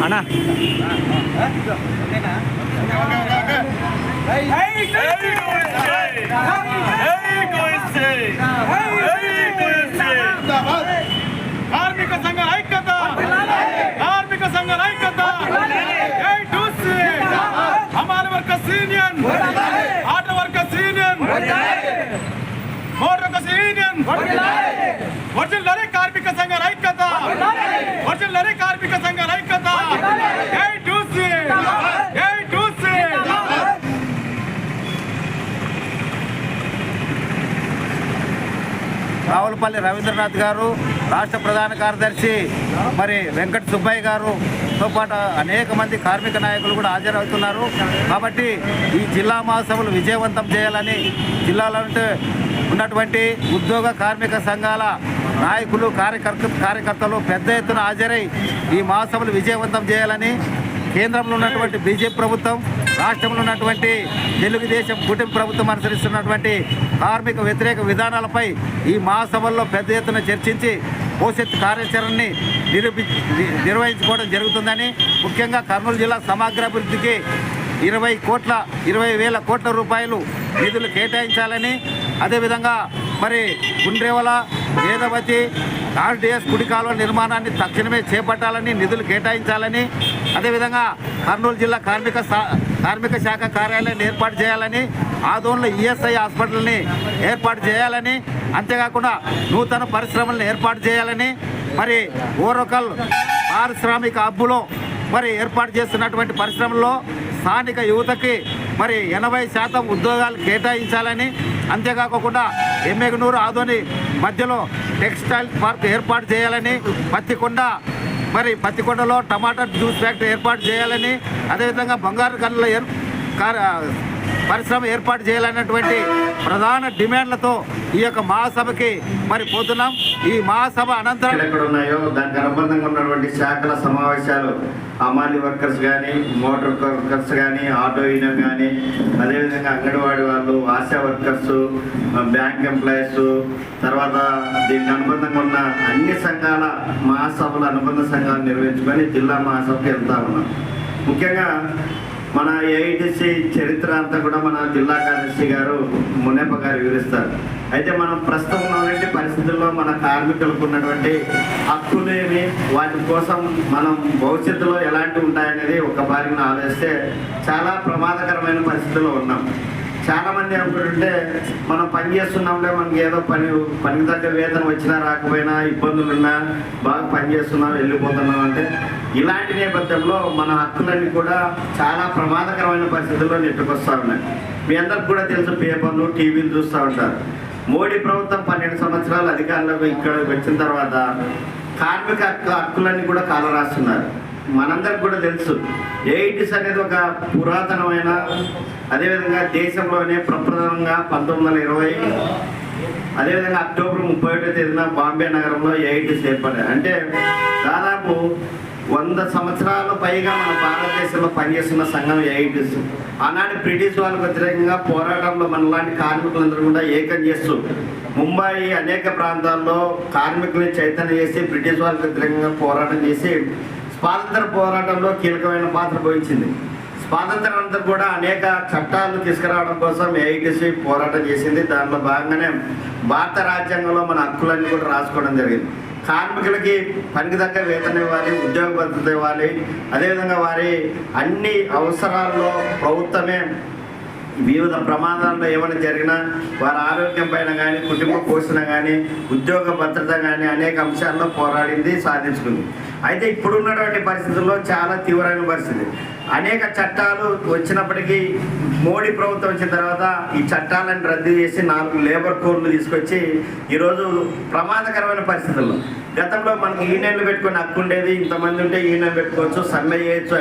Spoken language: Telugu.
అన్నా కార్మిక సంఘ ఐక్యత, కార్మిక సంఘ ఐక్యత, హమాల్ workers union, auto workers union, motor workers union, వర్జిల్లరీ కార్మిక సంఘ ఐక్యత, వర్జిల్లరీ కార్మిక సంఘ ఐక్యత, రావులపల్లి రవీంద్రనాథ్ గారు, రాష్ట్ర ప్రధాన కార్యదర్శి మరి వెంకట సుబ్బయ్య గారుతో పాటు అనేక మంది కార్మిక నాయకులు కూడా హాజరవుతున్నారు. కాబట్టి ఈ జిల్లా మహాసభలు విజయవంతం చేయాలని జిల్లాలో ఉన్నటువంటి ఉద్యోగ కార్మిక సంఘాల నాయకులు కార్యకర్తలు పెద్ద ఎత్తున హాజరై ఈ మహాసభలు విజయవంతం చేయాలని కేంద్రంలో ఉన్నటువంటి బీజేపీ ప్రభుత్వం, రాష్ట్రంలో ఉన్నటువంటి తెలుగుదేశం కూటమి ప్రభుత్వం అనుసరిస్తున్నటువంటి కార్మిక వ్యతిరేక విధానాలపై ఈ మహాసభల్లో పెద్ద ఎత్తున చర్చించి భవిష్యత్ కార్యాచరణని నిర్వహించుకోవడం జరుగుతుందని, ముఖ్యంగా కర్నూలు జిల్లా సమగ్రాభివృద్ధికి 20,000 కోట్ల రూపాయలు నిధులు కేటాయించాలని, అదేవిధంగా మరి గుండ్రేవల, వేదవతి, ఆర్డీఎస్ కుడి కాలువ నిర్మాణాన్ని తక్షణమే చేపట్టాలని, నిధులు కేటాయించాలని, అదేవిధంగా కర్నూలు జిల్లా కార్మిక శాఖ కార్యాలయాన్ని ఏర్పాటు చేయాలని, ఆదోన్లో ఈఎస్ఐ హాస్పిటల్ని ఏర్పాటు చేయాలని, అంతేకాకుండా నూతన పరిశ్రమలను ఏర్పాటు చేయాలని, మరి ఓరకల్ పారిశ్రామిక హబ్బులో మరి ఏర్పాటు చేస్తున్నటువంటి పరిశ్రమల్లో స్థానిక యువతకి మరి 80% ఉద్యోగాలు కేటాయించాలని, అంతేకాకుండా ఎమ్మెగనూరు, ఆదోని మధ్యలో టెక్స్టైల్ పార్క్ ఏర్పాటు చేయాలని, పత్తికొండలో టమాటా జ్యూస్ ఫ్యాక్టరీ ఏర్పాటు చేయాలని, అదేవిధంగా బంగారు గనుల పరిశ్రమ ఏర్పాటు చేయాలన్నటువంటి ప్రధాన డిమాండ్లతో ఈ యొక్క మహాసభకి మరి పోతున్నాం. ఈ మహాసభ అనంతరం ఎక్కడ ఉన్నాయో దానికి అనుబంధంగా ఉన్నటువంటి శాఖల సమావేశాలు, అమాలి వర్కర్స్ కానీ, మోటార్ వర్కర్స్ కానీ, ఆటో యూనియన్ కానీ, అదేవిధంగా అంగన్వాడీ వాళ్ళు, ఆశా వర్కర్స్, బ్యాంక్ ఎంప్లాయీస్, తర్వాత దీనికి అనుబంధంగా ఉన్న అన్ని సంఘాల మహాసభలు, అనుబంధ సంఘాలు నిర్వహించుకొని జిల్లా మహాసభకి వెళ్తా ఉన్నాం. ముఖ్యంగా మన ఏఐటీసీ చరిత్ర అంతా కూడా మన జిల్లా కార్యదర్శి గారు మునేప గారు వివరిస్తారు. అయితే మనం ప్రస్తుతం ఉన్నటువంటి పరిస్థితుల్లో మన కార్మికులకు ఉన్నటువంటి హక్కులేమి, వాటి కోసం మనం భవిష్యత్తులో ఎలాంటి ఉంటాయనేది ఒక బారిని ఆలోచిస్తే చాలా ప్రమాదకరమైన పరిస్థితుల్లో ఉన్నాం. చాలామంది అనుకుంటుంటే మనం పని చేస్తున్నాంటే మనకి ఏదో పనికి తగ్గ వేతనం వచ్చినా రాకపోయినా, ఇబ్బందులున్నా, బాగా పని చేస్తున్నాం వెళ్ళిపోతున్నాం అంటే, ఇలాంటి నేపథ్యంలో మన హక్కులన్నీ కూడా చాలా ప్రమాదకరమైన పరిస్థితుల్లో నెట్టుకొస్తూ ఉన్నాయి. మీ అందరికి కూడా తెలుసు, పేపర్లు, టీవీలు చూస్తూ ఉంటారు. మోడీ ప్రభుత్వం 12 సంవత్సరాలు అధికారంలోకి ఇక్కడ వచ్చిన తర్వాత కార్మిక హక్కులన్నీ కూడా కాలరాస్తున్నారు. మనందరికి కూడా తెలుసు, ఏఐటీస్ అనేది ఒక పురాతనమైన, అదేవిధంగా దేశంలోనే ప్రప్రథమంగా 1920 అదేవిధంగా అక్టోబర్ 31వ తేదీన బాంబే నగరంలో ఏఐటీస్ ఏర్పడ్డాయి. అంటే దాదాపు 100 సంవత్సరాల పైగా మన భారతదేశంలో పనిచేస్తున్న సంఘం ఏఐటీస్. ఆనాటి బ్రిటిష్ వాళ్ళకు వ్యతిరేకంగా పోరాటంలో మనలాంటి కార్మికులందరూ కూడా ఏకం చేస్తూ ముంబాయి అనేక ప్రాంతాల్లో కార్మికుల్ని చైతన్యం చేసి బ్రిటిష్ వాళ్ళకు వ్యతిరేకంగా పోరాటం చేసి స్వాతంత్ర పోరాటంలో కీలకమైన పాత్ర వహించింది. స్వాతంత్రానంతరం కూడా అనేక చట్టాలు తీసుకురావడం కోసం ఏఐటీసీ పోరాటం చేసింది. దాంట్లో భాగంగానే భారత రాజ్యాంగంలో మన హక్కులన్నీ కూడా రాసుకోవడం జరిగింది. కార్మికులకి పనికి తగ్గ వేతనం ఇవ్వాలి, ఉద్యోగ భద్రత ఇవ్వాలి, అదేవిధంగా వారి అన్ని అవసరాల్లో ప్రభుత్వమే వివిధ ప్రమాదాల్లో ఏమైనా జరిగినా వారి ఆరోగ్యం పైన కానీ, కుటుంబ పోషణ కానీ, ఉద్యోగ భద్రత కానీ అనేక అంశాల్లో పోరాడింది, సాధించుకుంది. అయితే ఇప్పుడున్నటువంటి పరిస్థితుల్లో చాలా తీవ్రమైన పరిస్థితి. అనేక చట్టాలు వచ్చినప్పటికీ మోడీ ప్రభుత్వం వచ్చిన తర్వాత ఈ చట్టాలను రద్దు చేసి 4 లేబర్ కోడ్లు తీసుకొచ్చి ఈరోజు ప్రమాదకరమైన పరిస్థితుల్లో, గతంలో మనకి యూనియన్లు పెట్టుకుని హక్కు ఉండేది, ఇంతమంది ఉంటే యూనియన్ పెట్టుకోవచ్చు, సమ్మె చేయొచ్చు.